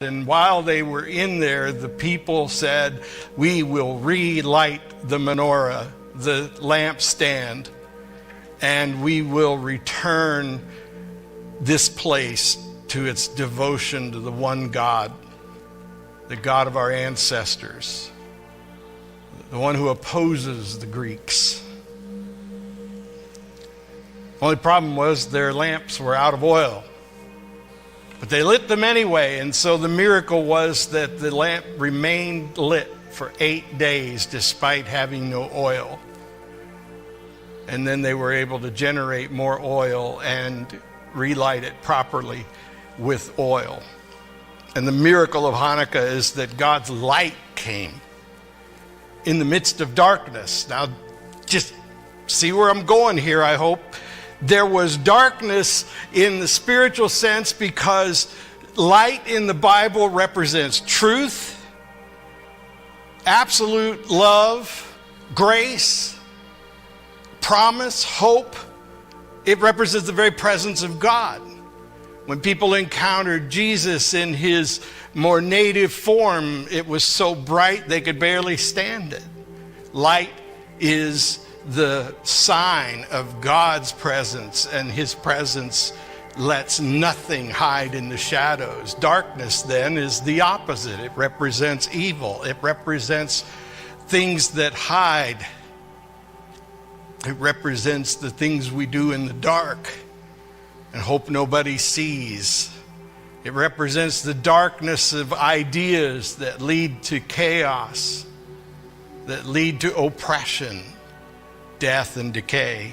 And while they were in there, the people said, "We will relight the menorah, the lampstand, and we will return this place to its devotion to the one God, the God of our ancestors, the one who opposes the Greeks." Only problem was their lamps were out of oil. But they lit them anyway, and so the miracle was that the lamp remained lit for 8 days despite having no oil. And then they were able to generate more oil and relight it properly with oil. And the miracle of Hanukkah is that God's light came in the midst of darkness. Now, just see where I'm going here, I hope. There was darkness in the spiritual sense because light in the Bible represents truth, absolute love, grace, promise, hope. It represents the very presence of God. When people encountered Jesus in his more native form, it was so bright they could barely stand it. Light is the sign of God's presence, and his presence lets nothing hide in the shadows. Darkness then is the opposite. It represents evil. It represents things that hide. It represents the things we do in the dark and hope nobody sees. It represents the darkness of ideas that lead to chaos, that lead to oppression, death and decay.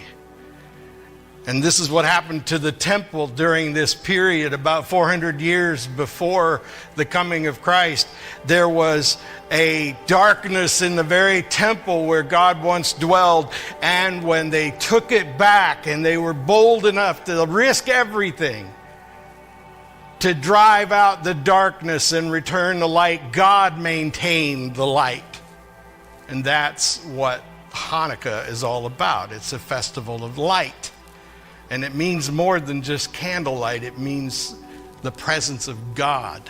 And this is what happened to the temple during this period, about 400 years before the coming of Christ. There was a darkness in the very temple where God once dwelled, and when they took it back and they were bold enough to risk everything to drive out the darkness and return the light, God maintained the light. And that's what Hanukkah is all about. It's a festival of light. And it means more than just candlelight. It means the presence of God.